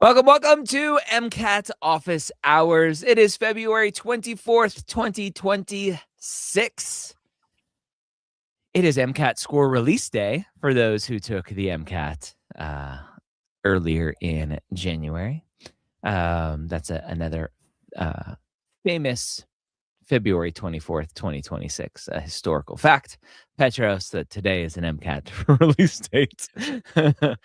Welcome to MCAT Office Hours. It is February 24th, 2026. It is MCAT score release day for those who took the MCAT earlier in January. That's another famous February 24th, 2026, a historical fact. Petros, that today is an MCAT release date. That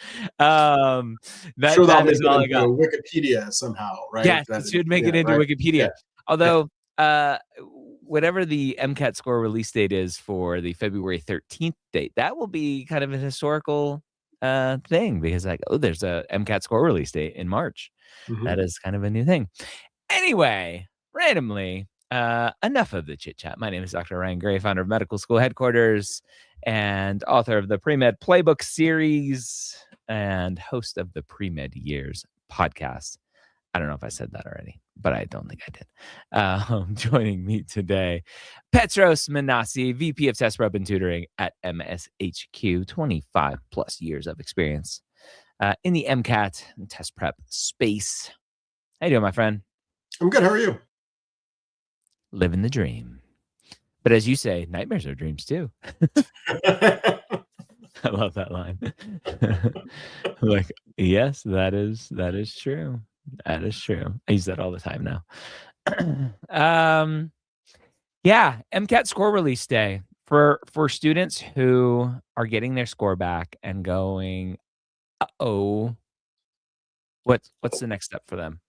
is all I got. Wikipedia somehow, right? Yes, it should make it into Wikipedia. Although, whatever the MCAT score release date is for the February 13th date, that will be kind of a historical thing because there's a MCAT score release date in March. Mm-hmm. That is kind of a new thing. Anyway, randomly, enough of the chit chat. My name is Dr. Ryan Gray, founder of Medical School Headquarters and author of the Pre-Med Playbook series and host of the Pre-Med Years podcast. I don't know if I said that already, but I don't think I did. Joining me today, Petros Manassi, VP of Test Prep and Tutoring at MSHQ, 25 plus years of experience in the MCAT and test prep space. How you doing, my friend? I'm good. How are you? Living the dream. But as you say, nightmares are dreams too. I love that line. Like, yes, that is true. That is true. I use that all the time now. MCAT score release day for students who are getting their score back and going, what's the next step for them?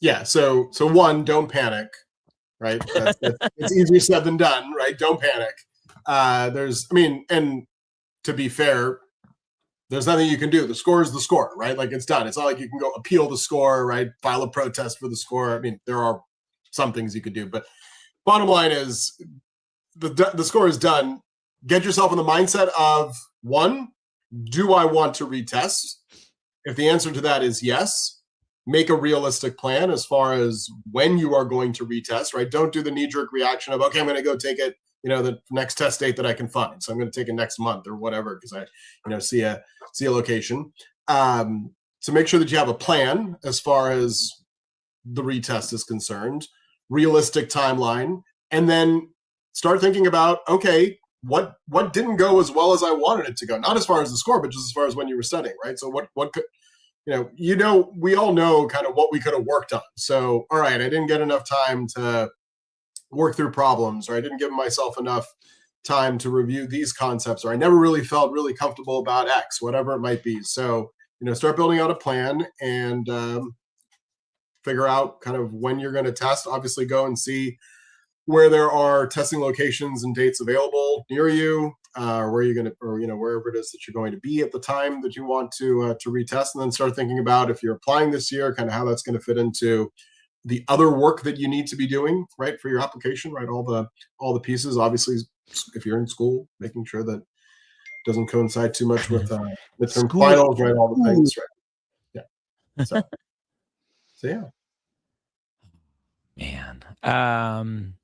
Yeah. So one, don't panic. Right. It's easier said than done. Right. Don't panic. And to be fair, there's nothing you can do. The score is the score, right? Like, it's done. It's not like you can go appeal the score, right? File a protest for the score. I mean, there are some things you could do, but bottom line is the score is done. Get yourself in the mindset of, one, do I want to retest? If the answer to that is yes, make a realistic plan as far as when you are going to retest, right? Don't do the knee-jerk reaction of, okay, I'm going to go take it, the next test date that I can find. So I'm going to take it next month or whatever, because I, see a location. So make sure that you have a plan as far as the retest is concerned, realistic timeline, and then start thinking about, okay, what didn't go as well as I wanted it to go? Not as far as the score, but just as far as when you were studying, right? So what could, we all know kind of what we could have worked on. So, all right, I didn't get enough time to work through problems, or I didn't give myself enough time to review these concepts, or I never really felt really comfortable about X, whatever it might be. So, start building out a plan and figure out kind of when you're going to test. Obviously, go and see where there are testing locations and dates available near you, where you're going to, or wherever it is that you're going to be at the time that you want to retest, and then start thinking about, if you're applying this year, kind of how that's going to fit into the other work that you need to be doing, right, for your application, right? All the pieces. Obviously, if you're in school, making sure that it doesn't coincide too much with midterm finals, right? All the things, right? Yeah. So yeah. Man.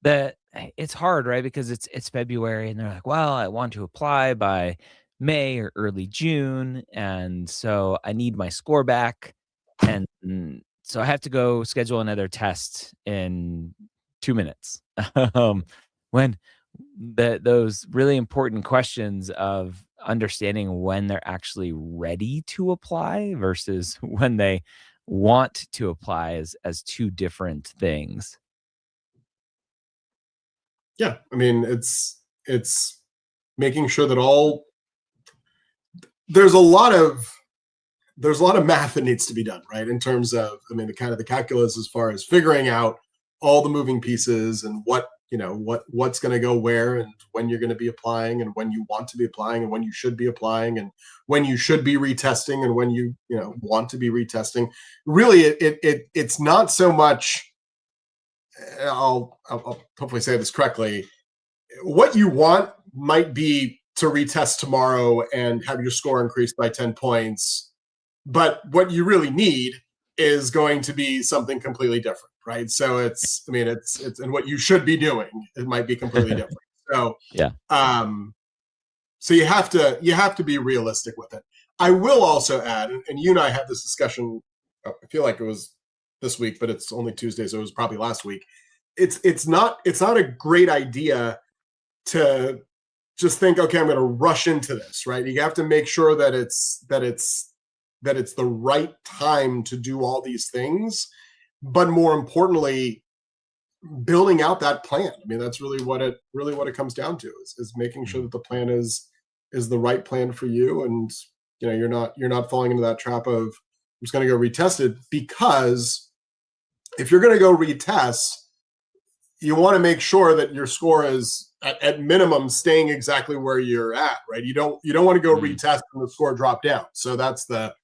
That it's hard, right? Because it's February and they're like, well, I want to apply by May or early June. And so I need my score back. And so I have to go schedule another test in 2 minutes. When those really important questions of understanding when they're actually ready to apply versus when they want to apply as two different things. Yeah, I mean, it's making sure that there's a lot of math that needs to be done, right? In terms of, the kind of the calculus as far as figuring out all the moving pieces and what's going to go where, and when you're going to be applying, and when you want to be applying, and when you should be applying, and when you should be retesting, and when you want to be retesting. Really, it's not so much. I'll hopefully say this correctly. What you want might be to retest tomorrow and have your score increased by 10 points. But what you really need is going to be something completely different, right? So it's and what you should be doing, it might be completely different. So yeah. So you have to be realistic with it. I will also add, and you and I had this discussion I feel like it was this week, but it's only Tuesday, so it was probably last week. It's not a great idea to just think, okay, I'm going to rush into this, right? You have to make sure that it's the right time to do all these things, but more importantly, building out that plan. I mean, that's really what it comes down to is making sure that the plan is the right plan for you, and you're not falling into that trap of I'm just going to go retest it, because if you're going to go retest, you want to make sure that your score is at minimum staying exactly where you're at, right? You don't want to go retest and the score drop down. So that's the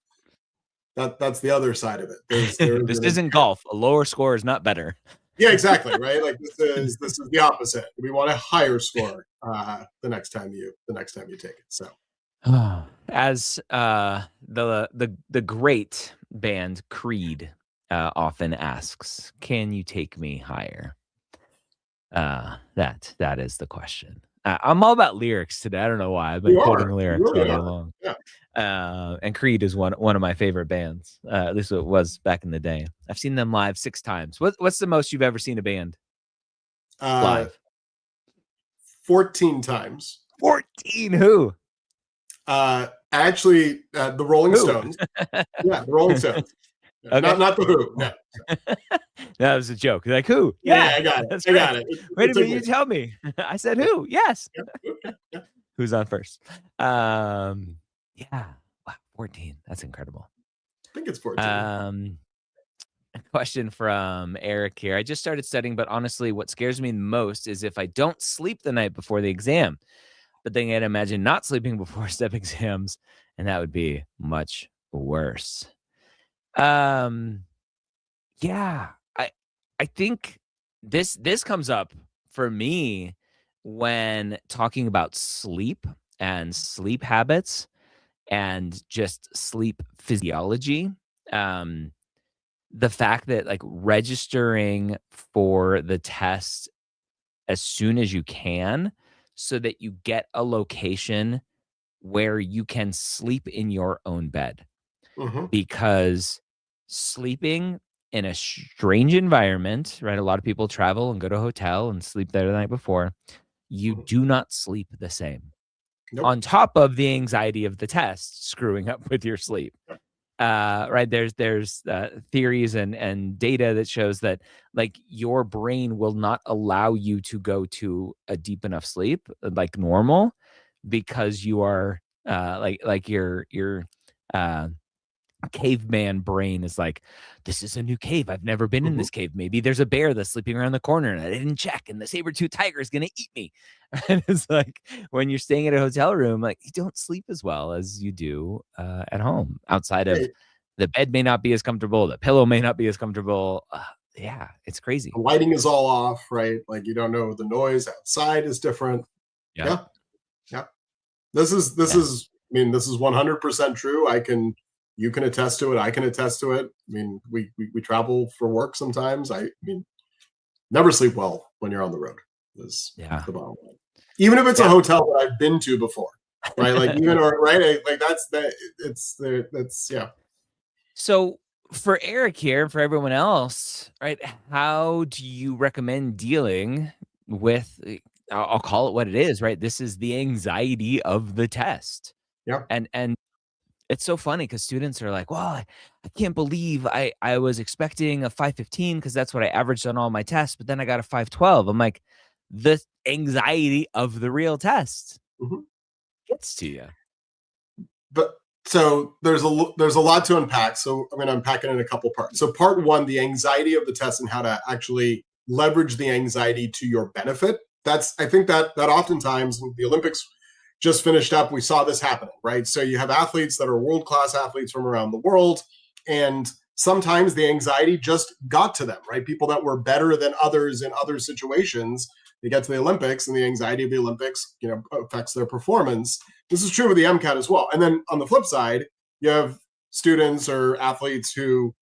other side of it. This isn't golf. A lower score is not better. Yeah, exactly, right? Like this is the opposite. We want a higher score the next time you take it. So as the great band Creed often asks, can you take me higher? That is the question. I'm all about lyrics today. I don't know why. I've been quoting lyrics all day long. Yeah. And Creed is one of my favorite bands. At least it was back in the day. I've seen them live 6 times. What's the most you've ever seen a band live? 14 times. 14? Who? Actually, the Rolling Stones. Yeah, the Rolling Stones. Okay. Not the Who. No. That was a joke. Like, who? Yeah, I got it. I got it. Wait a minute, you tell me. I said who? Yes. Yeah. Who's on first? Yeah. Wow, 14. That's incredible. I think it's 14. A question from Eric here. I just started studying, but honestly, what scares me the most is if I don't sleep the night before the exam. But then I'd imagine not sleeping before step exams, and that would be much worse. Yeah, I think this comes up for me when talking about sleep and sleep habits and just sleep physiology. The fact that like registering for the test as soon as you can so that you get a location where you can sleep in your own bed. Mm-hmm. Because sleeping in a strange environment, right? A lot of people travel and go to a hotel and sleep there the night before. You do not sleep the same. Nope. On top of the anxiety of the test screwing up with your sleep. Right. There's theories and data that shows that like your brain will not allow you to go to a deep enough sleep like normal because you are like your caveman brain is like, this is a new cave. I've never been in this cave. Maybe there's a bear that's sleeping around the corner and I didn't check, and the saber-tooth tiger is going to eat me. And it's like when you're staying at a hotel room, like you don't sleep as well as you do at home. Outside of the bed may not be as comfortable, the pillow may not be as comfortable. Yeah, it's crazy. The lighting is all off, right? Like you don't know, the noise outside is different. Yeah. This is I mean, this is 100% true. You can attest to it. I can attest to it. I mean, we travel for work sometimes. I mean, never sleep well when you're on the road. Is the bottom line. Even if it's a hotel that I've been to before, right? Like that's. So for Eric here, for everyone else, right? How do you recommend dealing with? I'll call it what it is, right? This is the anxiety of the test. Yeah, and. It's so funny because students are like, well, I can't believe I was expecting a 515 because that's what I averaged on all my tests, but then I got a 512. I'm like, the anxiety of the real test gets to you. But so there's a lot to unpack. So I'm going to unpack it in a couple parts. So part one, the anxiety of the test and how to actually leverage the anxiety to your benefit. I think that oftentimes the Olympics just finished up, we saw this happening, right? So you have athletes that are world-class athletes from around the world, and sometimes the anxiety just got to them, right? People that were better than others in other situations, they get to the Olympics, and the anxiety of the Olympics, affects their performance. This is true with the MCAT as well. And then on the flip side, you have students or athletes who,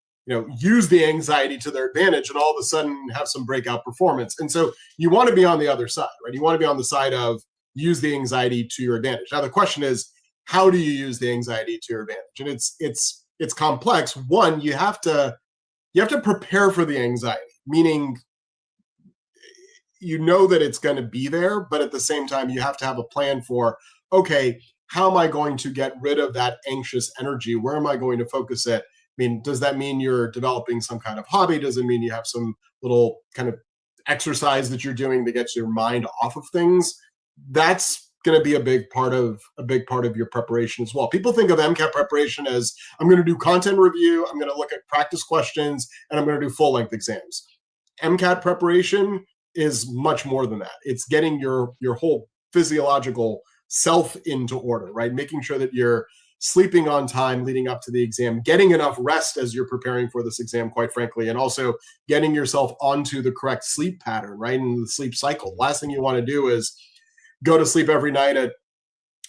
use the anxiety to their advantage and all of a sudden have some breakout performance. And so you want to be on the other side, right? You want to be on the side of use the anxiety to your advantage. Now the question is, how do you use the anxiety to your advantage? And it's it's complex. One, you have to prepare for the anxiety, meaning you know that it's going to be there, but at the same time, you have to have a plan for, okay, how am I going to get rid of that anxious energy? Where am I going to focus it? I mean, does that mean you're developing some kind of hobby? Does it mean you have some little kind of exercise that you're doing that gets your mind off of things? That's going to be a big part of your preparation as well. People think of MCAT preparation as, I'm going to do content review, I'm going to look at practice questions, and I'm going to do full length exams. MCAT preparation is much more than that. It's getting your whole physiological self into order, right? Making sure that you're sleeping on time leading up to the exam, getting enough rest as you're preparing for this exam, quite frankly, and also getting yourself onto the correct sleep pattern, right? And the sleep cycle. Last thing you want to do is go to sleep every night at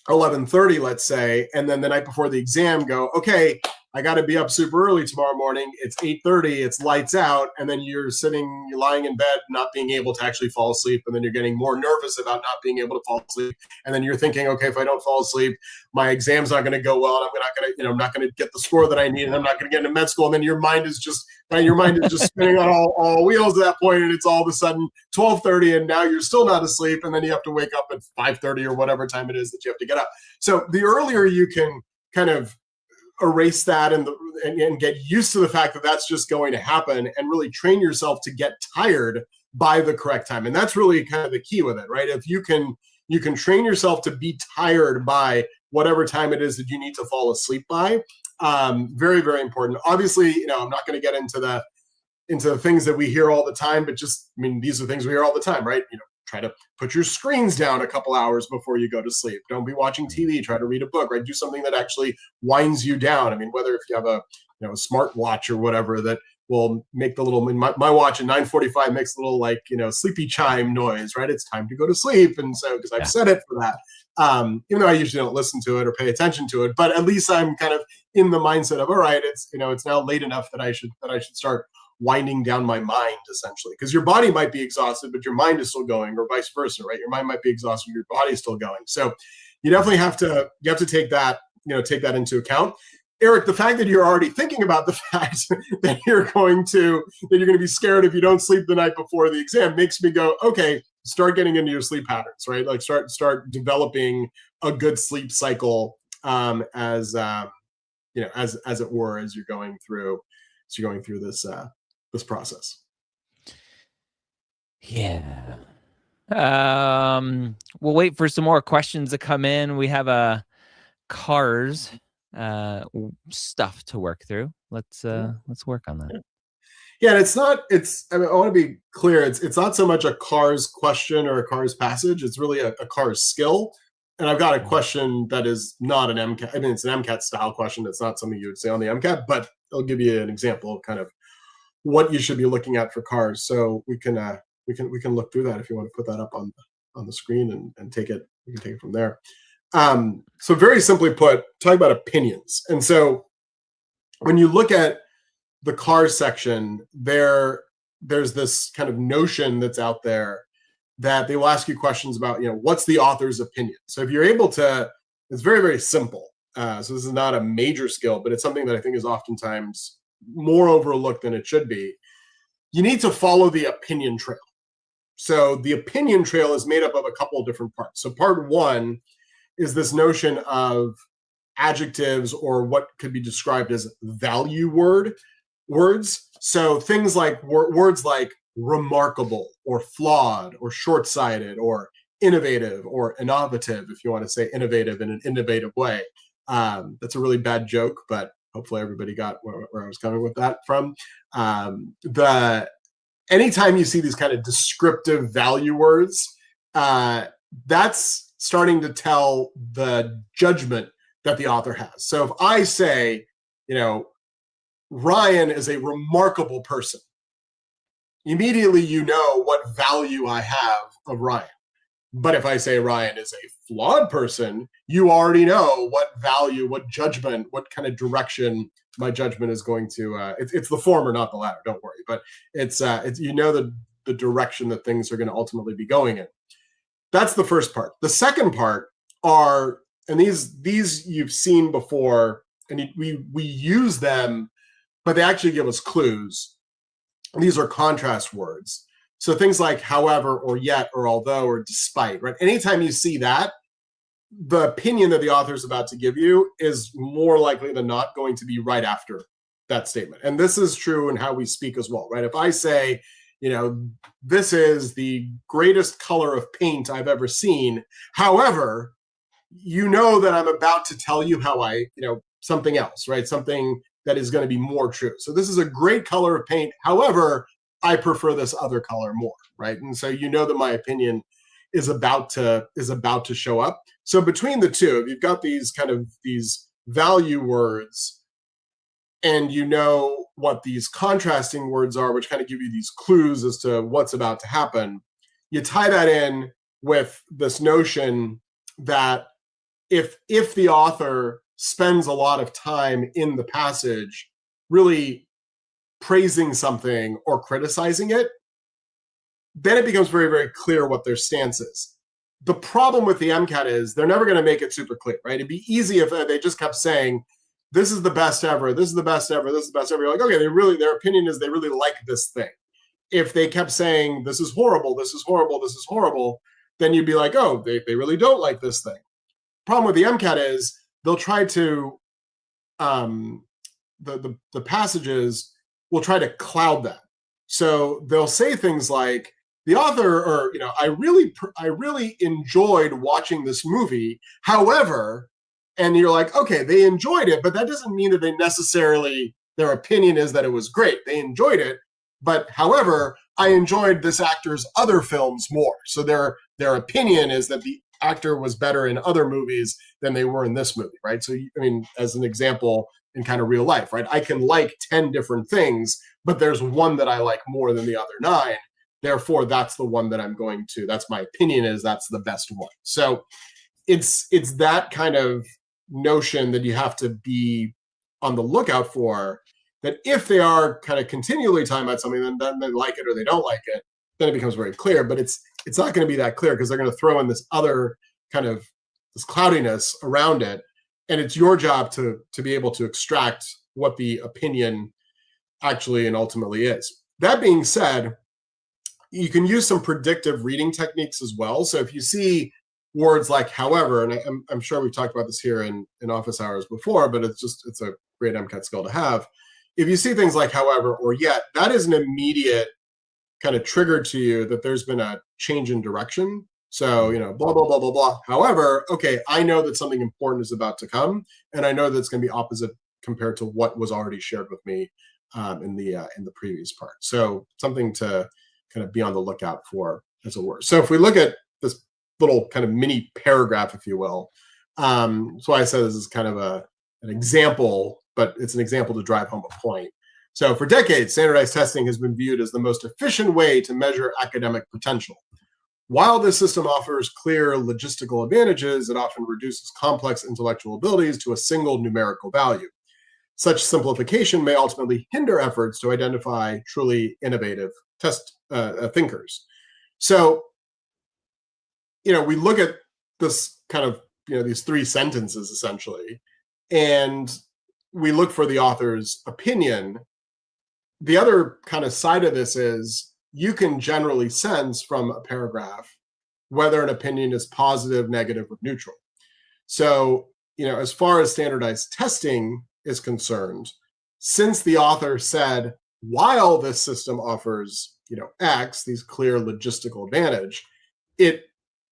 11:30, let's say, and then the night before the exam go, okay, I got to be up super early tomorrow morning. It's 8:30, it's lights out, and then you're lying in bed, not being able to actually fall asleep, and then you're getting more nervous about not being able to fall asleep, and then you're thinking, okay, if I don't fall asleep, my exam's not going to go well, and I'm not going to get the score that I need, and I'm not going to get into med school, and then your mind is just spinning on all wheels at that point, and it's all of a sudden 12:30, and now you're still not asleep, and then you have to wake up at 5:30 or whatever time it is that you have to get up. So the earlier you can kind of erase that and get used to the fact that that's just going to happen, and really train yourself to get tired by the correct time. And that's really kind of the key with it, right? If you can train yourself to be tired by whatever time it is that you need to fall asleep by. Very, very important. Obviously, I'm not going to get into the things that we hear all the time, but these are things we hear all the time, right? Try to put your screens down a couple hours before you go to sleep. Don't be watching TV. Try to read a book, right? Do something that actually winds you down. I mean, whether if you have a smart watch or whatever that will make the little, my watch at 9:45 makes a little sleepy chime noise, right? It's time to go to sleep. And so, because I've set it for that, even though I usually don't listen to it or pay attention to it, but at least I'm kind of in the mindset of, all right, it's now late enough that I should start winding down my mind, essentially, because your body might be exhausted, but your mind is still going, or vice versa, right? Your mind might be exhausted, your body is still going. So you definitely have to take that into account. Eric, the fact that you're already thinking about the fact that you're going to be scared if you don't sleep the night before the exam makes me go, okay, start getting into your sleep patterns, right? Like start developing a good sleep cycle as it were, as you're going through this process. Yeah. We'll wait for some more questions to come in. We have a cars stuff to work through. Let's work on that. Yeah, I want to be clear. It's not so much a cars question or a cars passage. It's really a cars skill. And I've got a question that is not an MCAT. I mean, it's an MCAT style question. It's not something you would say on the MCAT, but I'll give you an example of kind of what you should be looking at for cars. So we can look through that if you want to put that up on the screen and take it. We can take it from there. So very simply put, talk about opinions. And so when you look at the cars section, there's this kind of notion that's out there that they will ask you questions about, what's the author's opinion? So if you're able to, it's very, very simple. So this is not a major skill, but it's something that I think is oftentimes more overlooked than it should be. You need to follow the opinion trail. So the opinion trail is made up of a couple of different parts. So part one is this notion of adjectives, or what could be described as value words. So things like words like remarkable or flawed or short-sighted or innovative or innovative, if you want to say innovative in an innovative way. That's a really bad joke, but hopefully everybody got where I was coming with that from. Anytime you see these kind of descriptive value words, that's starting to tell the judgment that the author has. So if I say, Ryan is a remarkable person, immediately you know what value I have of Ryan. But if I say Ryan is a flawed person, you already know what value, what judgment, what kind of direction my judgment is going to. It's the former, not the latter. Don't worry. But it's the direction that things are going to ultimately be going in. That's the first part. The second part are, and these you've seen before and we use them, but they actually give us clues. These are contrast words. So things like however, or yet, or although, or despite, right? Anytime you see that, the opinion that the author is about to give you is more likely than not going to be right after that statement. And this is true in how we speak as well, right? If I say, this is the greatest color of paint I've ever seen. However, that I'm about to tell you how something else, right? Something that is going to be more true. So this is a great color of paint. However, I prefer this other color more, right? And so that my opinion is about to show up. So between the two, if you've got these value words, and what these contrasting words are, which kind of give you these clues as to what's about to happen, you tie that in with this notion that if the author spends a lot of time in the passage really praising something or criticizing it, then it becomes very, very clear what their stance is. The problem with the MCAT is they're never going to make it super clear, right? It'd be easy if they just kept saying, this is the best ever, this is the best ever, this is the best ever. You're like, okay, their opinion is they really like this thing. If they kept saying, this is horrible, this is horrible, this is horrible, then you'd be like, oh, they really don't like this thing. Problem with the MCAT is they'll try to, the passages will try to cloud that. So they'll say things like, the author, or, I really enjoyed watching this movie. However, and you're like, okay, they enjoyed it, but that doesn't mean that they necessarily, their opinion is that it was great. They enjoyed it, but however, I enjoyed this actor's other films more. So their opinion is that the actor was better in other movies than they were in this movie, right? So, as an example in kind of real life, right? I can like 10 different things, but there's one that I like more than the other 9. Therefore, that's the one that that's my opinion is that's the best one. So it's that kind of notion that you have to be on the lookout for, that if they are kind of continually talking about something, then they like it or they don't like it, then it becomes very clear. But it's not going to be that clear because they're going to throw in this other kind of this cloudiness around it. And it's your job to be able to extract what the opinion actually and ultimately is. That being said, you can use some predictive reading techniques as well. So if you see words like however, and I'm sure we've talked about this here in office hours before, but it's a great MCAT skill to have. If you see things like however or yet, that is an immediate kind of trigger to you that there's been a change in direction. So, blah, blah, blah, blah, blah. However, okay, I know that something important is about to come, and I know that it's going to be opposite compared to what was already shared with me in the previous part. So something to kind of be on the lookout for as it were. So if we look at this little kind of mini paragraph, if you will, so I said this is kind of an example, but it's an example to drive home a point. So for decades, standardized testing has been viewed as the most efficient way to measure academic potential. While this system offers clear logistical advantages, it often reduces complex intellectual abilities to a single numerical value. Such simplification may ultimately hinder efforts to identify truly innovative thinkers. So, we look at this kind of, these 3 sentences essentially, and we look for the author's opinion. The other kind of side of this is you can generally sense from a paragraph whether an opinion is positive, negative, or neutral. So, as far as standardized testing is concerned, since the author said, while this system offers, X, these clear logistical advantage, it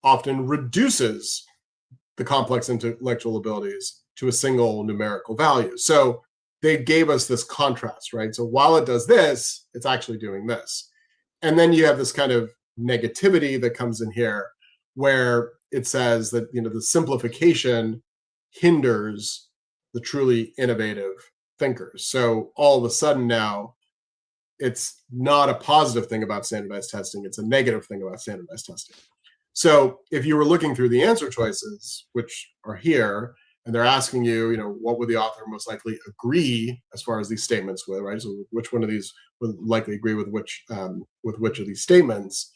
often reduces the complex intellectual abilities to a single numerical value. So they gave us this contrast, right? So while it does this, it's actually doing this. And then you have this kind of negativity that comes in here where it says that, the simplification hinders the truly innovative thinkers. So all of a sudden now, it's not a positive thing about standardized testing. It's a negative thing about standardized testing. So if you were looking through the answer choices, which are here, and they're asking you, what would the author most likely agree as far as these statements with, right? So which one of these would likely agree with which of these statements?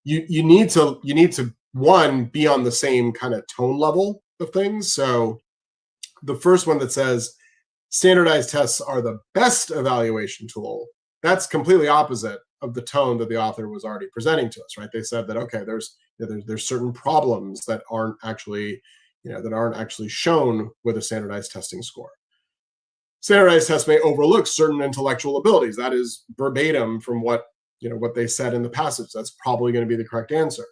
You need to one, be on the same kind of tone level of things. So the first one that says standardized tests are the best evaluation tool, that's completely opposite of the tone that the author was already presenting to us, right? They said that, okay, there's certain problems that aren't actually, shown with a standardized testing score. Standardized tests may overlook certain intellectual abilities. That is verbatim from what they said in the passage. That's probably going to be the correct answer.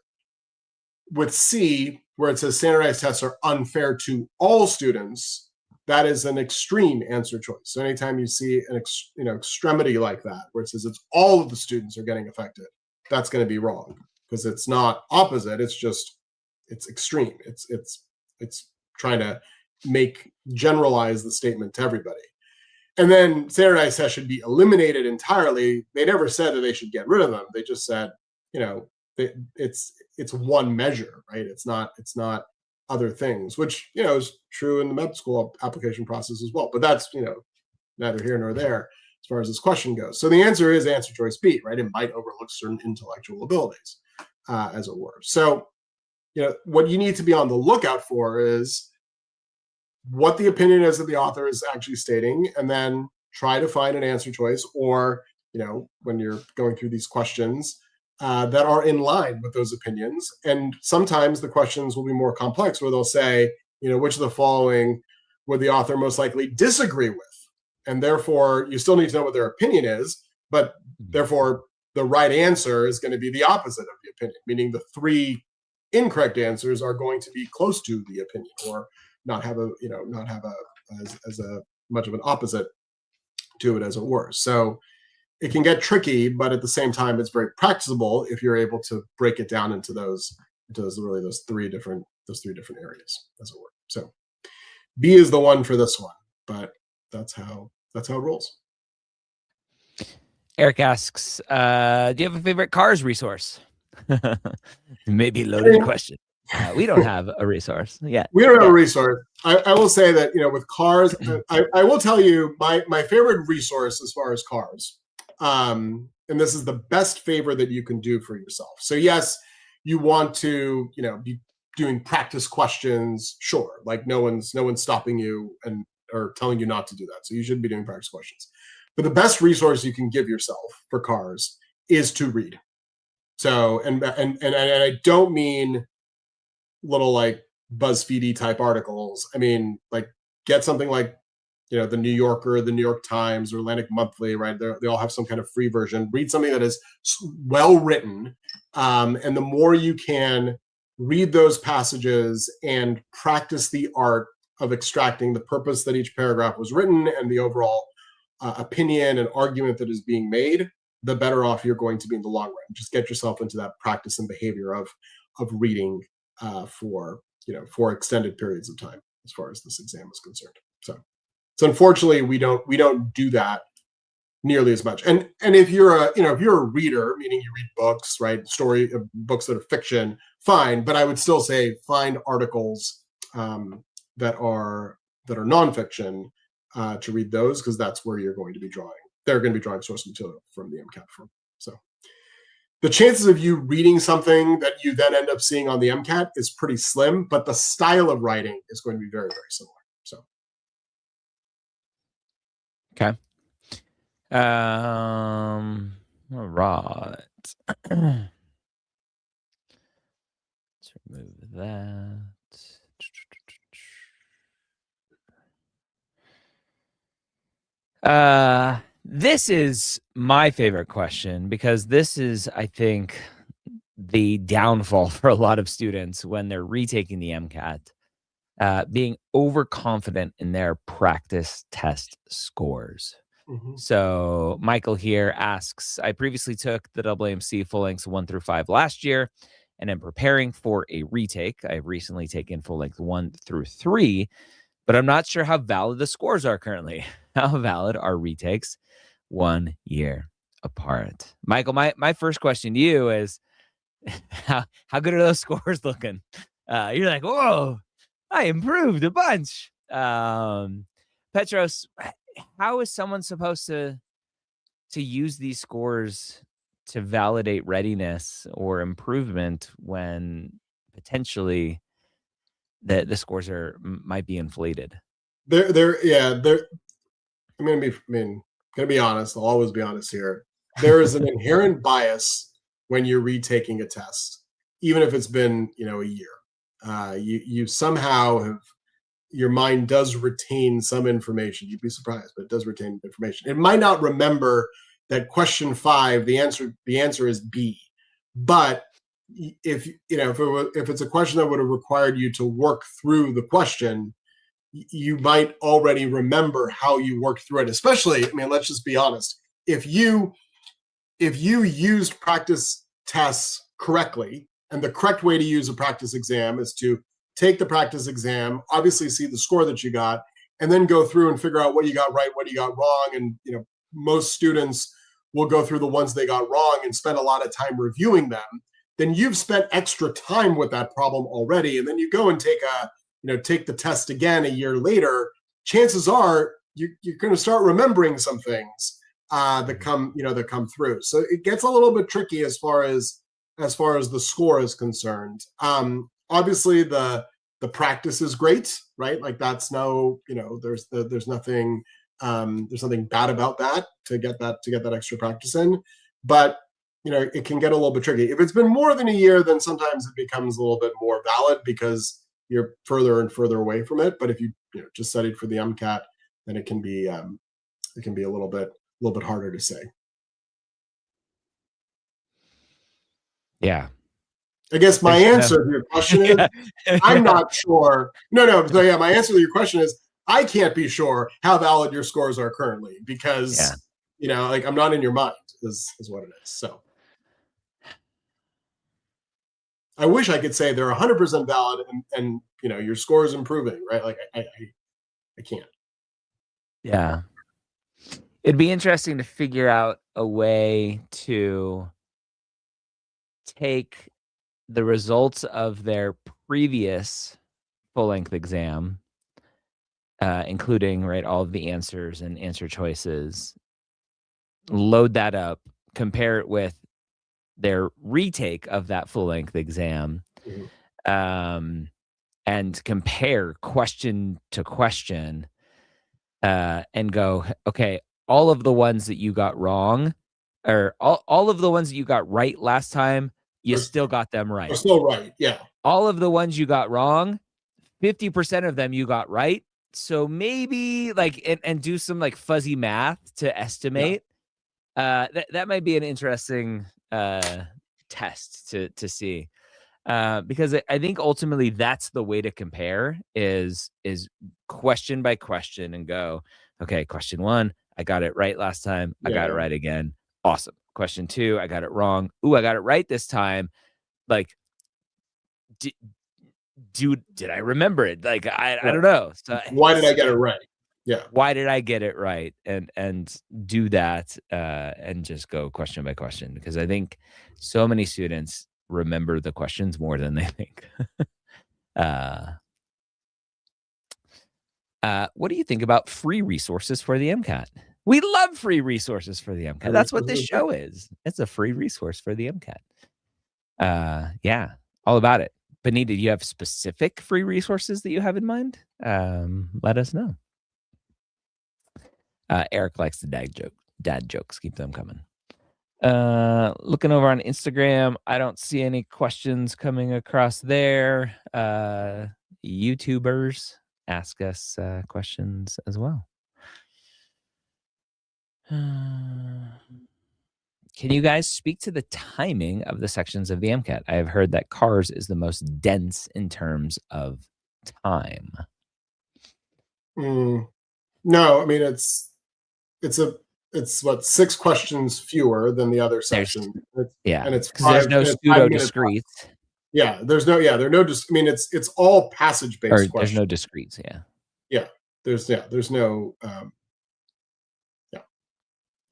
With C, where it says standardized tests are unfair to all students, that is an extreme answer choice. So anytime you see an extremity like that, where it says it's all of the students are getting affected, that's going to be wrong, because it's not opposite. It's just, it's extreme. It's trying to generalize the statement to everybody. And then standardized tests should be eliminated entirely. They never said that they should get rid of them. They just said, it's one measure, right? It's not other things, which is true in the med school application process as well. But that's neither here nor there as far as this question goes. So the answer is answer choice B, right? It might overlook certain intellectual abilities, as it were. So what you need to be on the lookout for is what the opinion is that the author is actually stating, and then try to find an answer choice, or when you're going through these questions, that are in line with those opinions. And sometimes the questions will be more complex, where they'll say, which of the following would the author most likely disagree with? And therefore, you still need to know what their opinion is, but therefore, the right answer is going to be the opposite of the opinion, meaning the three incorrect answers are going to be close to the opinion, or not have as much of an opposite to it, as it were. So it can get tricky, but at the same time, it's very practicable if you're able to break it down into those three different areas, as it were. So B is the one for this one, but that's how it rolls. Eric asks, do you have a favorite Cars resource? Maybe a loaded question. We don't have a resource yet. We don't have a resource. I will say that, with Cars, I will tell you my favorite resource as far as Cars, and this is the best favor that you can do for yourself. So yes, you want to, be doing practice questions, sure. Like no one's stopping you or telling you not to do that. So you should be doing practice questions. But the best resource you can give yourself for Cars is to read. So, and I don't mean little like BuzzFeedy type articles. I mean, like, get something like, the New Yorker, the New York Times, or Atlantic Monthly, right? They all have some kind of free version. Read something that is well written. And the more you can read those passages and practice the art of extracting the purpose that each paragraph was written and the overall opinion and argument that is being made, the better off you're going to be in the long run. Just get yourself into that practice and behavior of reading for extended periods of time, as far as this exam is concerned. So unfortunately, we don't do that nearly as much. And if you're a reader, meaning you read books, right, books that are fiction, fine. But I would still say find articles that are nonfiction to read those, because that's where you're going to be drawing. They're going to be drawing source material from the MCAT from. So the chances of you reading something that you then end up seeing on the MCAT is pretty slim, but the style of writing is going to be very, very similar. So. Okay. All right. Let's remove that. This is my favorite question, because this is, I think, the downfall for a lot of students when they're retaking the MCAT, being overconfident in their practice test scores. Mm-hmm. So Michael here asks, I previously took the AAMC full lengths 1 through 5 last year, and am preparing for a retake. I've recently taken full length 1 through 3, but I'm not sure how valid the scores are currently. How valid are retakes 1 year apart? Michael, my first question to you is, how good are those scores looking? You're like, whoa, I improved a bunch. Petros, how is someone supposed to use these scores to validate readiness or improvement when potentially the scores might be inflated? They're gonna be honest. I'll always be honest here. There is an inherent bias when you're retaking a test, even if it's been, a year. You somehow have, your mind does retain some information. You'd be surprised, but it does retain information. It might not remember that question 5, the answer is B, but if it's a question that would have required you to work through the question, you might already remember how you worked through it. Especially, let's just be honest. If you used practice tests correctly, and the correct way to use a practice exam is to take the practice exam, obviously see the score that you got, and then go through and figure out what you got right, what you got wrong. And most students will go through the ones they got wrong and spend a lot of time reviewing them. Then you've spent extra time with that problem already, and then you go and take the test again a year later. Chances are you're going to start remembering some things that come through. So it gets a little bit tricky as far as the score is concerned. Obviously the practice is great, right? Like that's there's nothing bad about that, to get that extra practice in, but it can get a little bit tricky. If it's been more than a year, then sometimes it becomes a little bit more valid because you're further and further away from it. But if you just studied for the MCAT, then it can be a little bit harder to say. Yeah. I guess my answer to your question is I'm not sure. No. So yeah, my answer to your question is I can't be sure how valid your scores are currently because I'm not in your mind is what it is. So I wish I could say they're 100% valid and your score is improving, right? Like I can't. Yeah. It'd be interesting to figure out a way to take the results of their previous full-length exam, including all of the answers and answer choices, load that up, compare it with their retake of that full-length exam, and compare question to question, and go, okay, all of the ones that you got wrong, or all of the ones that you got right last time, you still got them right. They're still right, yeah. All of the ones you got wrong, 50% of them you got right. So maybe and do some fuzzy math to estimate. Yeah. That might be an interesting test to see. Because I think ultimately that's the way to compare is question by question and go, okay, question 1, I got it right last time. I got it right again. Awesome. Question 2, I got it wrong. Ooh, I got it right this time. Did I remember it? I don't know. So why did I get it right? Yeah. Why did I get it right? And do that and just go question by question, because I think so many students remember the questions more than they think. What do you think about free resources for the MCAT? We love free resources for the MCAT. That's what this show is. It's a free resource for the MCAT. Yeah, all about it. Benita, do you have specific free resources that you have in mind? Let us know. Eric likes the dad jokes. Keep them coming. Looking over on Instagram, I don't see any questions coming across there. YouTubers ask us questions as well. Can you guys speak to the timing of the sections of the MCAT? I have heard that CARS is the most dense in terms of time. No, it's what, 6 questions fewer than the other section. And it's because there's no pseudo discretes. Yeah, there are no. It's all passage based questions. There's no discretes. There's no.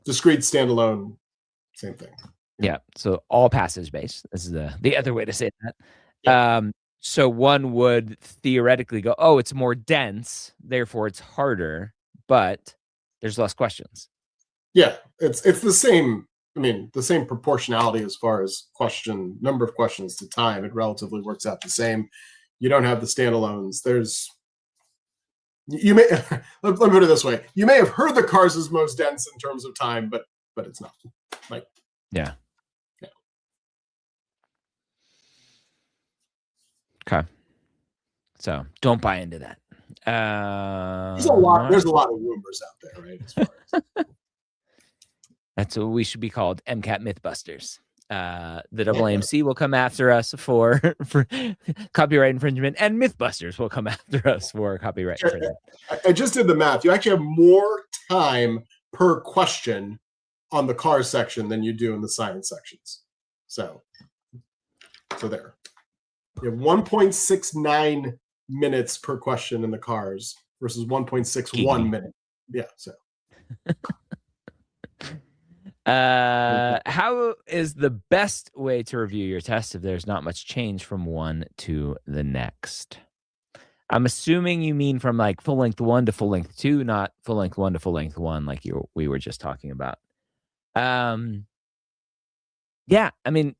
Discrete standalone, same thing. Yeah, so all passage based. This is the other way to say that. Yeah. So one would theoretically go, oh, it's more dense, therefore it's harder, but there's less questions. Yeah, it's the same. The same proportionality as far as number of questions to time. It relatively works out the same. You don't have the standalones. You may let me put it this way: you may have heard the cars is most dense in terms of time, but it's not. Like, yeah. Okay. So don't buy into that. There's a lot of rumors out there, right? As far as that's what we should be called, MCAT Mythbusters. The AAMC will come after us for copyright infringement, and Mythbusters will come after us for copyright infringement. I just did the math. You actually have more time per question on the car section than you do in the science sections. So there. You have 1.69 minutes per question in the cars versus 1.61 minutes. Yeah. So. How is the best way to review your test if there's not much change from one to the next? I'm assuming you mean from like full length 1 to full length 2, not full length 1 to full length 1, like we were just talking about. Yeah, I mean,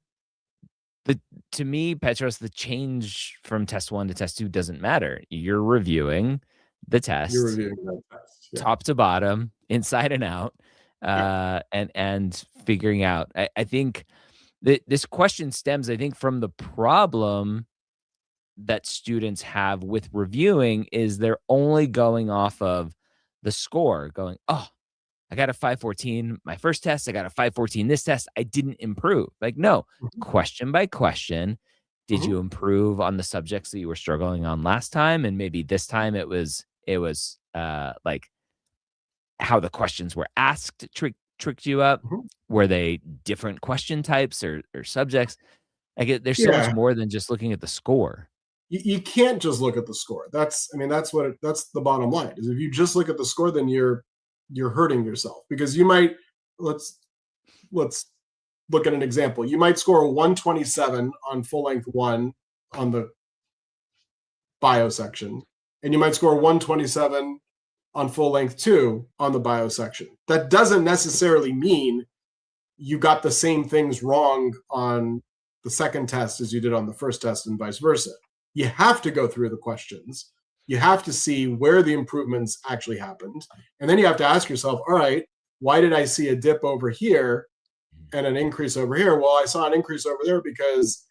to me, Petros, the change from test 1 to test 2 doesn't matter. You're reviewing the test. You're reviewing the test. Yeah. Top to bottom, inside and out. And figuring out. I think that this question stems, I think, from the problem that students have with reviewing is they're only going off of the score, going, oh, I got a 514 my first test, I got a 514 this test, I didn't improve. Like, no, question by question, did you improve on the subjects that you were struggling on last time? And maybe this time it was like how the questions were asked tricked you up. Were they different question types or subjects? Like, there's so much more than just looking at the score. You can't just look at the score. That's the bottom line. Is if you just look at the score, then you're hurting yourself, because you might, let's look at an example. You might score a 127 on full length 1 on the bio section, and you might score 127 on full length 2 on the bio section. That doesn't necessarily mean you got the same things wrong on the second test as you did on the first test, and vice versa. You have to go through the questions. You have to see where the improvements actually happened. And then you have to ask yourself, all right, why did I see a dip over here and an increase over here? Well, I saw an increase over there because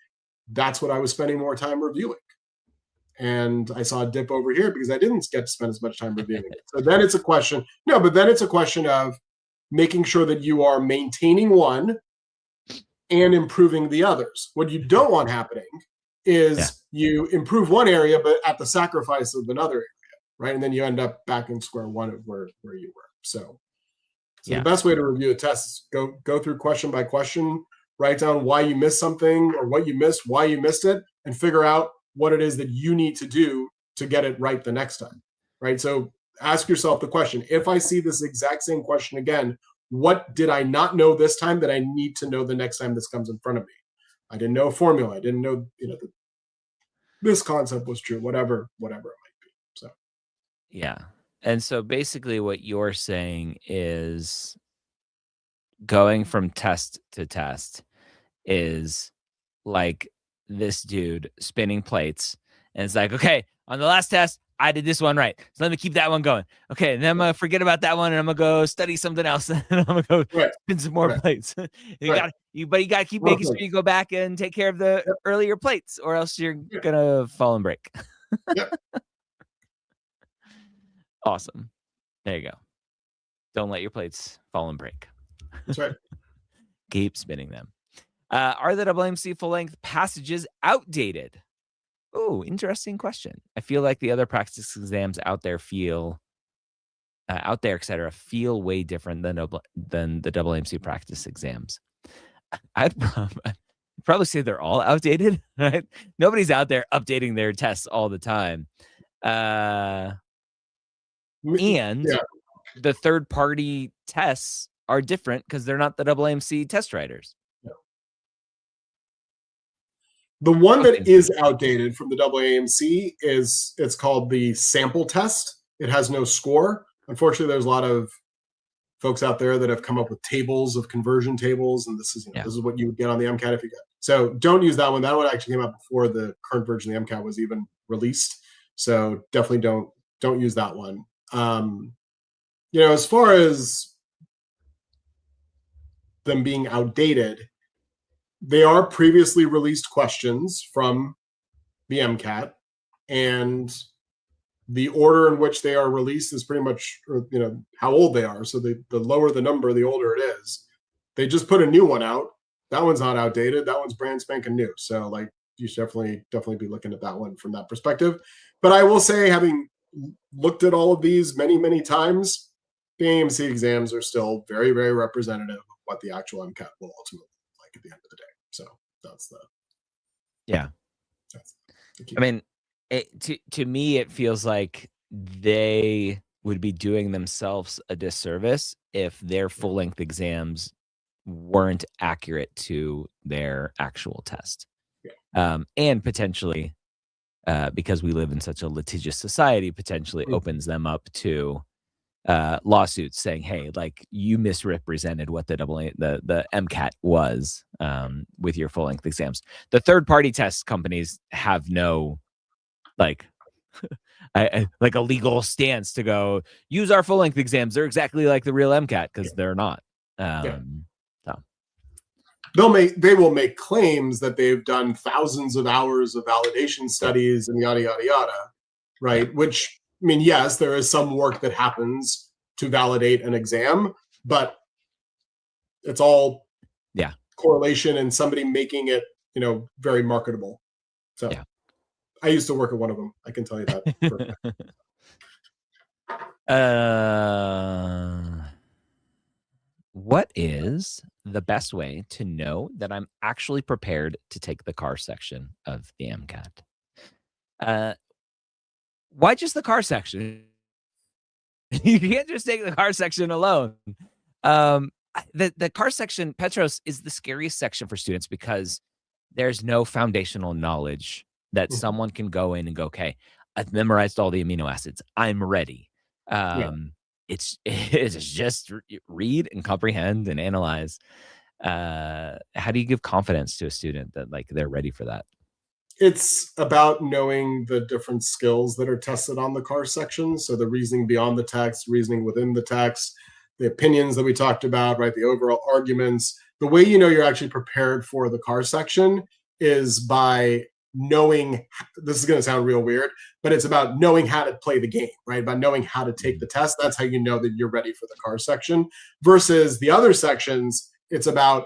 that's what I was spending more time reviewing. And I saw a dip over here because I didn't get to spend as much time reviewing it. So then it's a question. No, but then it's a question of making sure that you are maintaining one and improving the others. What you don't want happening is you improve one area, but at the sacrifice of another area, right? And then you end up back in square one of where you were. So the best way to review a test is go through question by question, write down why you missed something or what you missed, why you missed it, and figure out what it is that you need to do to get it right the next time, right? So ask yourself the question, if I see this exact same question again, what did I not know this time that I need to know the next time this comes in front of me? I didn't know a formula. I didn't know, this concept was true, whatever it might be. So, yeah. And so basically what you're saying is going from test to test is like this dude spinning plates. And it's like, okay, on the last test, I did this one right. So let me keep that one going. Okay, and then I'm going to forget about that one, and I'm going to go study something else, and I'm going to go spin some more plates. You got to keep making sure you go back and take care of the earlier plates, or else you're going to fall and break. Awesome. There you go. Don't let your plates fall and break. That's right. Keep spinning them. Are the AAMC full-length passages outdated? Oh, interesting question. I feel like the other practice exams out there feel way different than the AAMC practice exams. I'd probably say they're all outdated, right? Nobody's out there updating their tests all the time. And the third-party tests are different because they're not the AAMC test writers. The one that is outdated from the AAMC it's called the sample test. It has no score. Unfortunately, there's a lot of folks out there that have come up with tables of conversion tables, and this is what you would get on the MCAT if you got. So don't use that one. That one actually came out before the current version of the MCAT was even released. So definitely don't don't use that one. As far as them being outdated, they are previously released questions from the MCAT, and the order in which they are released is pretty much, how old they are. So the lower the number, the older it is. They just put a new one out. That one's not outdated. That one's brand spanking new. So like you should definitely be looking at that one from that perspective. But I will say, having looked at all of these many, many times, the AMC exams are still very, very representative of what the actual MCAT will ultimately look like at the end of the day. So that's the I mean, to me, it feels like they would be doing themselves a disservice if their full-length exams weren't accurate to their actual test. And potentially, because we live in such a litigious society, potentially opens them up to lawsuits saying, hey, like, you misrepresented what the MCAT was with your full-length exams. The third-party test companies have no like like a legal stance to go use our full-length exams. They're exactly like the real MCAT, because they're not. So they will make claims that they've done thousands of hours of validation studies and yada yada yada, right? Which, I mean, yes, there is some work that happens to validate an exam, but it's all correlation and somebody making it, very marketable. So I used to work at one of them. I can tell you that. What is the best way to know that I'm actually prepared to take the car section of the MCAT? Why just the car section? You can't just take the car section alone. The car section, Petros, is the scariest section for students because there's no foundational knowledge that someone can go in and go, okay, I've memorized all the amino acids. I'm ready. It's just read and comprehend and analyze. How do you give confidence to a student that like they're ready for that? It's about knowing the different skills that are tested on the car section. So the reasoning beyond the text, reasoning within the text, the opinions that we talked about, right? The overall arguments. The way you know you're actually prepared for the car section is by knowing, this is going to sound real weird, but it's about knowing how to play the game, right? About knowing how to take the test. That's how you know that you're ready for the car section. Versus the other sections, it's about,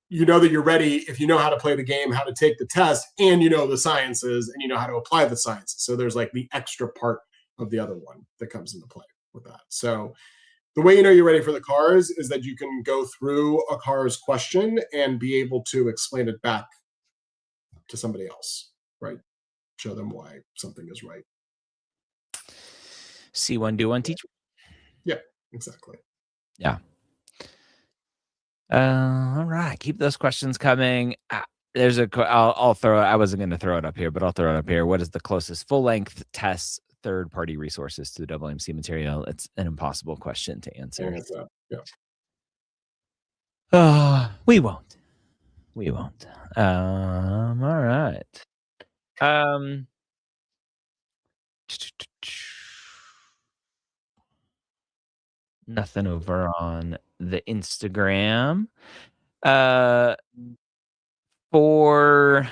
you know that you're ready if you know how to play the game, how to take the test, and you know the sciences, and you know how to apply the sciences. So there's like the extra part of the other one that comes into play with that. So the way you know you're ready for the cars is that you can go through a car's question and be able to explain it back to somebody else, right? Show them why something is right. See one, do one, teach one. Yeah, exactly. Yeah. All right. Keep those questions coming. There's I'll throw it. I wasn't going to throw it up here, but I'll throw it up here. What is the closest full-length test third-party resources to the WMC material? It's an impossible question to answer. We won't. All right. Nothing over on the Instagram. For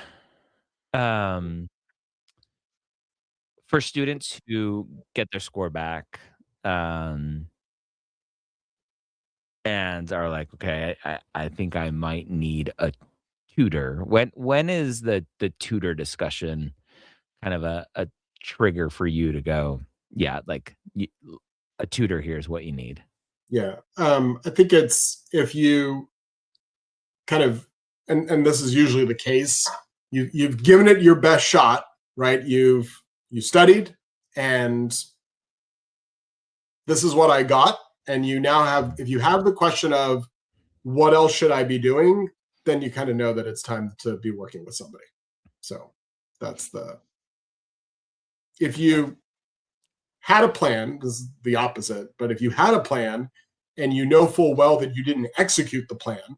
students who get their score back, and are like, okay, I think I might need a tutor. When is the tutor discussion kind of a trigger for you to go, yeah, like a tutor here is what you need? Yeah. I think it's if you kind of, and this is usually the case, you've given it your best shot, right? You studied, and this is what I got. And you now have, if you have the question of what else should I be doing, then you kind of know that it's time to be working with somebody. So that's if you had a plan, this is the opposite, but if you had a plan and you know full well that you didn't execute the plan,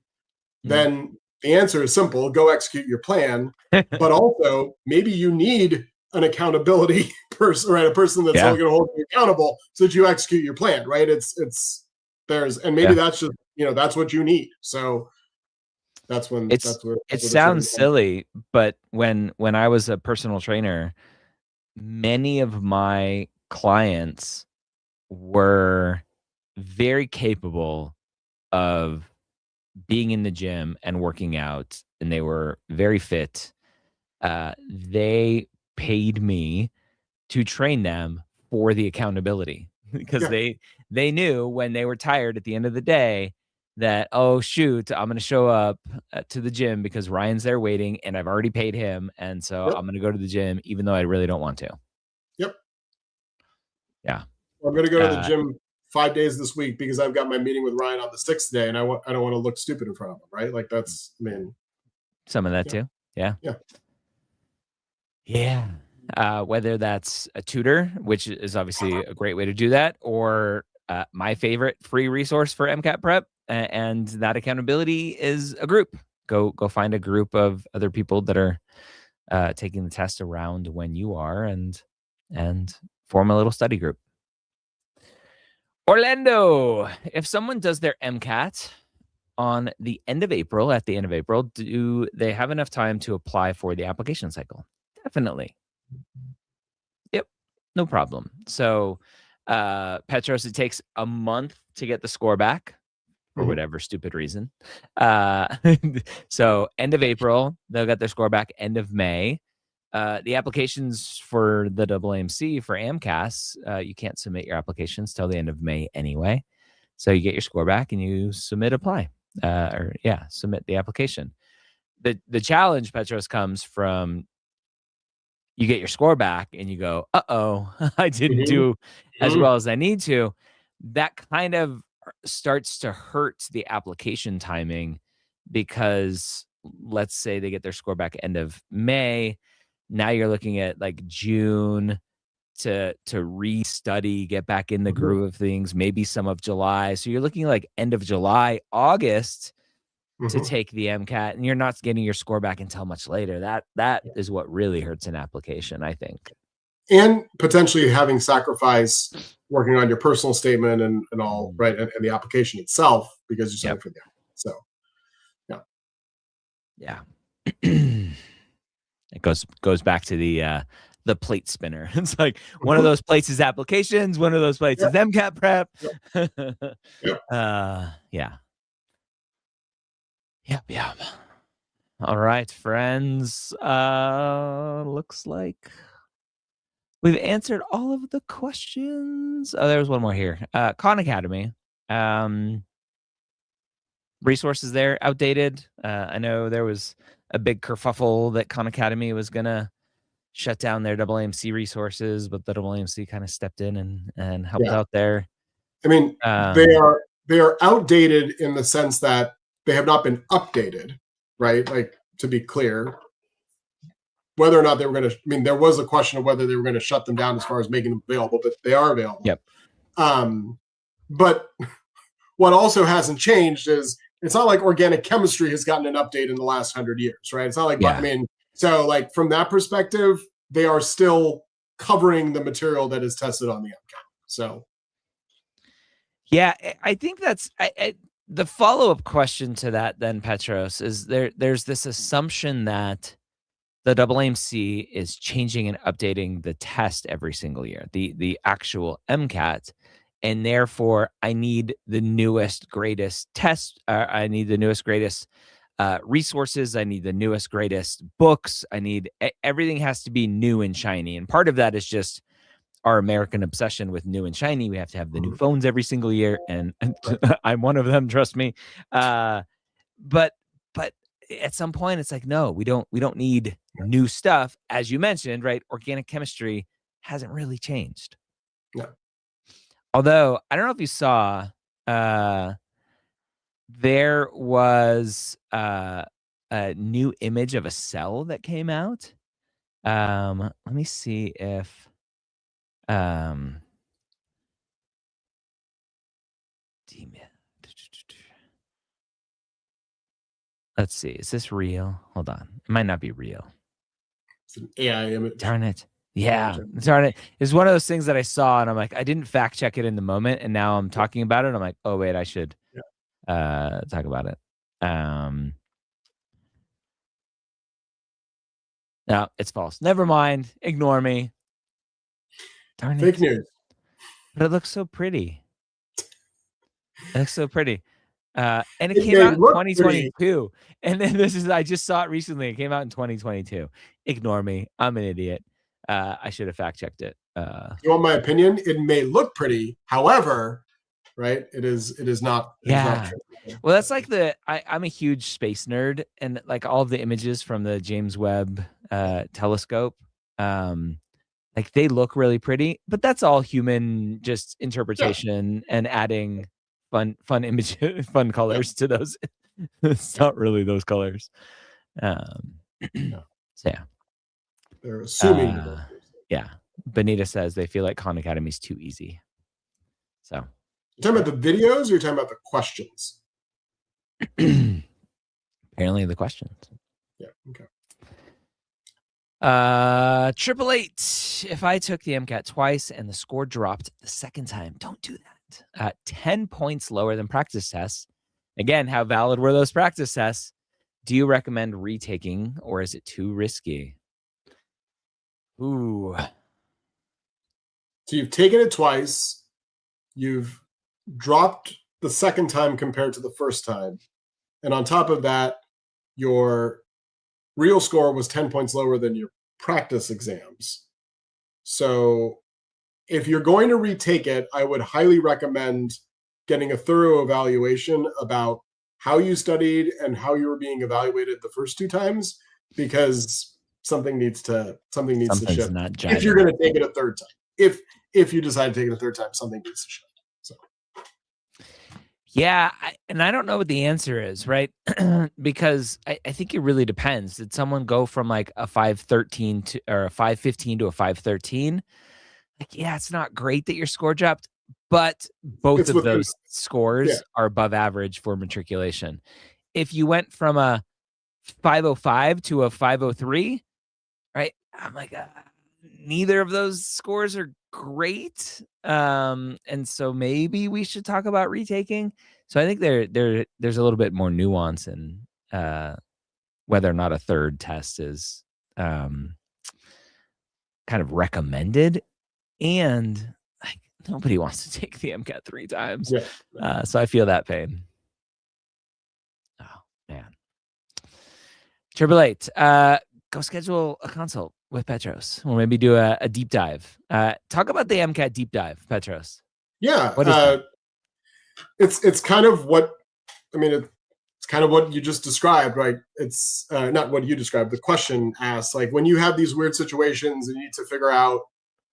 then the answer is simple: go execute your plan. But also, maybe you need an accountability person, right? A person that's only going to hold you accountable so that you execute your plan, right? And maybe that's just, that's what you need. So that's when it sounds silly, but when I was a personal trainer, many of my clients were very capable of being in the gym and working out, and they were very fit. They paid me to train them for the accountability because they knew when they were tired at the end of the day that, oh shoot, I'm going to show up to the gym because Ryan's there waiting and I've already paid him, and so I'm going to go to the gym even though I really don't want to. Yep. Yeah. I'm going to go to the gym 5 days this week because I've got my meeting with Ryan on the 6th day, and I don't want to look stupid in front of him, right? Like that's, some of that too. Yeah. Whether that's a tutor, which is obviously a great way to do that, or my favorite free resource for MCAT prep, and that accountability is a group. Go find a group of other people that are taking the test around when you are, and form a little study group. Orlando, if someone does their MCAT at the end of April, do they have enough time to apply for the application cycle? Definitely. Yep, no problem. So, Petros, it takes a month to get the score back for whatever stupid reason. So end of April, they'll get their score back end of May. The applications for the AAMC for AMCAS, you can't submit your applications till the end of May anyway. So you get your score back and you submit the application. The challenge, Petros, comes from you get your score back and you go, uh-oh, I didn't do as well as I need to. That kind of starts to hurt the application timing because let's say they get their score back end of May. Now you're looking at like June to restudy, get back in the groove of things, maybe some of July. So you're looking like end of July, August to take the MCAT, and you're not getting your score back until much later. That is what really hurts an application, I think. And potentially having sacrifice working on your personal statement and all, right, and the application itself because you're studying for them. So, yeah. It goes back to the plate spinner. It's like one of those plates is applications, one of those plates is MCAT prep. Yep. All right, friends. Looks like we've answered all of the questions. Oh, there's one more here. Khan Academy. Resources there outdated. I know there was a big kerfuffle that Khan Academy was gonna shut down their AAMC resources, but the AAMC kind of stepped in and helped out there. I mean, they are outdated in the sense that they have not been updated, right? Like, to be clear, whether or not they were going to, I mean, there was a question of whether they were going to shut them down as far as making them available, but they are available. Yep. But what also hasn't changed is it's not like organic chemistry has gotten an update in the last 100 years, right? It's not like, I mean, so like from that perspective, they are still covering the material that is tested on the MCAT. So. Yeah, I think that's the follow-up question to that then, Petros, is there's this assumption that the AAMC is changing and updating the test every single year, the actual MCAT, and therefore I need the newest, greatest test. I need the newest, greatest resources. I need the newest, greatest books. I need everything has to be new and shiny, and part of that is just our American obsession with new and shiny. We have to have the new phones every single year, and I'm one of them. Trust me. But at some point, it's like, no, we don't need new stuff, as you mentioned, right? Organic chemistry hasn't really changed. No. Although I don't know if you saw, there was a new image of a cell that came out. Let me see if. Let's see. Is this real? Hold on. It might not be real. It's an AI image. Darn it. Yeah, it's one of those things that I saw and I'm like, I didn't fact check it in the moment, and now I'm talking about it. I'm like, oh wait, I should talk about it. No, it's false. Never mind. Ignore me. Darn it. Fake news. But it looks so pretty. It looks so pretty. And it came out in 2022. Pretty. And then I just saw it recently. It came out in 2022. Ignore me. I'm an idiot. I should have fact checked it. You want my opinion? It may look pretty. However, right, it is not. Yeah. Well, that's like I'm a huge space nerd, and like all of the images from the James Webb telescope, like they look really pretty, but that's all human just interpretation and adding fun images, fun colors to those. It's not really those colors. So yeah. They're assuming. Yeah. Benita says they feel like Khan Academy is too easy. So you're talking about the videos, or you're talking about the questions? Apparently the questions. Yeah. Okay. 888. If I took the MCAT twice and the score dropped the second time, don't do that. 10 points lower than practice tests. Again, how valid were those practice tests? Do you recommend retaking, or is it too risky? Ooh. So you've taken it twice. You've dropped the second time compared to the first time. And on top of that, your real score was 10 points lower than your practice exams. So if you're going to retake it, I would highly recommend getting a thorough evaluation about how you studied and how you were being evaluated the first two times, because something needs to shift. If you're going to take it a third time, if you decide to take it a third time, something needs to shift. So. Yeah, and I don't know what the answer is, right? Because I think it really depends. Did someone go from like a 513 to or a 515 to a 513? Like, yeah, it's not great that your score dropped, but both of those scores are above average for matriculation. If you went from a 505 to a 503, right? I'm like, neither of those scores are great. And so maybe we should talk about retaking. So I think there's a little bit more nuance in whether or not a third test is kind of recommended. And like, nobody wants to take the MCAT 3 times. Yeah. So I feel that pain. Oh, man. 888. Go schedule a consult with Petros, or maybe do a deep dive. Talk about the MCAT deep dive, Petros. Yeah, what is that? It's kind of what it's kind of what you just described, right? It's not what you described. The question asks, like, when you have these weird situations and you need to figure out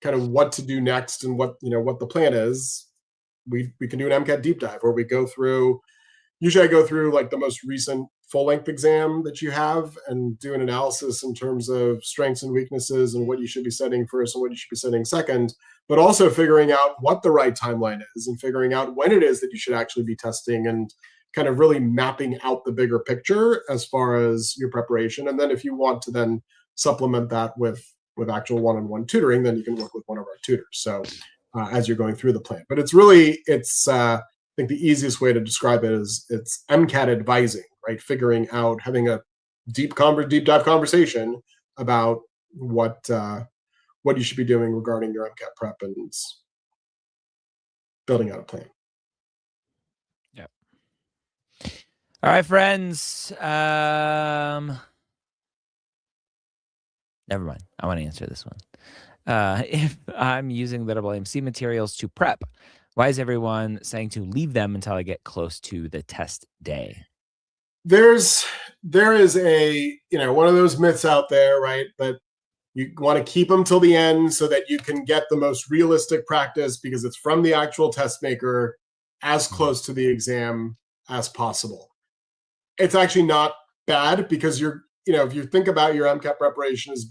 kind of what to do next and what the plan is. We can do an MCAT deep dive where we go through. Usually, I go through like the most recent full-length exam that you have and do an analysis in terms of strengths and weaknesses and what you should be studying first and what you should be studying second, but also figuring out what the right timeline is and figuring out when it is that you should actually be testing and kind of really mapping out the bigger picture as far as your preparation. And then if you want to then supplement that with actual one-on-one tutoring, then you can work with one of our tutors. So as you're going through the plan, but it's I think the easiest way to describe it is it's MCAT advising, right? Figuring out, having a deep dive conversation about what you should be doing regarding your MCAT prep and building out a plan. Yeah. All right, friends. Never mind. I want to answer this one. If I'm using the AAMC materials to prep, why is everyone saying to leave them until I get close to the test day? There is one of those myths out there, right? That you want to keep them till the end so that you can get the most realistic practice because it's from the actual test maker as close to the exam as possible. It's actually not bad because if you think about your MCAT preparation as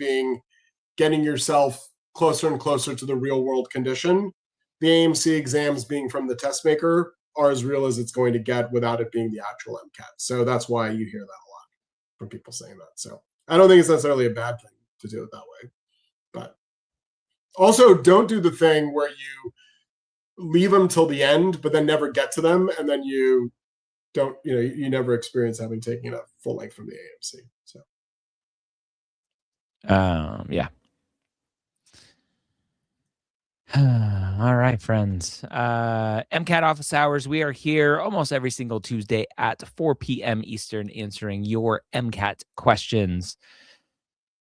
getting yourself closer and closer to the real world condition, the AMC exams being from the test maker are as real as it's going to get without it being the actual MCAT. So that's why you hear that a lot from people saying that. So I don't think it's necessarily a bad thing to do it that way, but Also, don't do the thing where you leave them till the end, but then never get to them, and then you don't, you never experience having taken a full length from the AMC. So, yeah. All right, friends. MCAT office hours. We are here almost every single Tuesday at 4 p.m. Eastern answering your MCAT questions.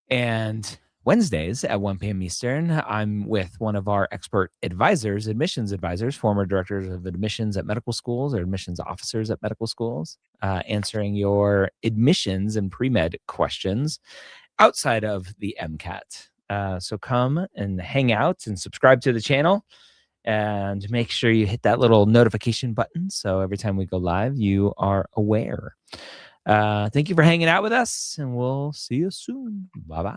And Wednesdays at 1 p.m. Eastern, I'm with one of our expert advisors, admissions advisors, former directors of admissions at medical schools or admissions officers at medical schools, answering your admissions and pre-med questions outside of the MCAT. So come and hang out and subscribe to the channel and make sure you hit that little notification button so every time we go live, you are aware. Thank you for hanging out with us, and we'll see you soon. Bye-bye.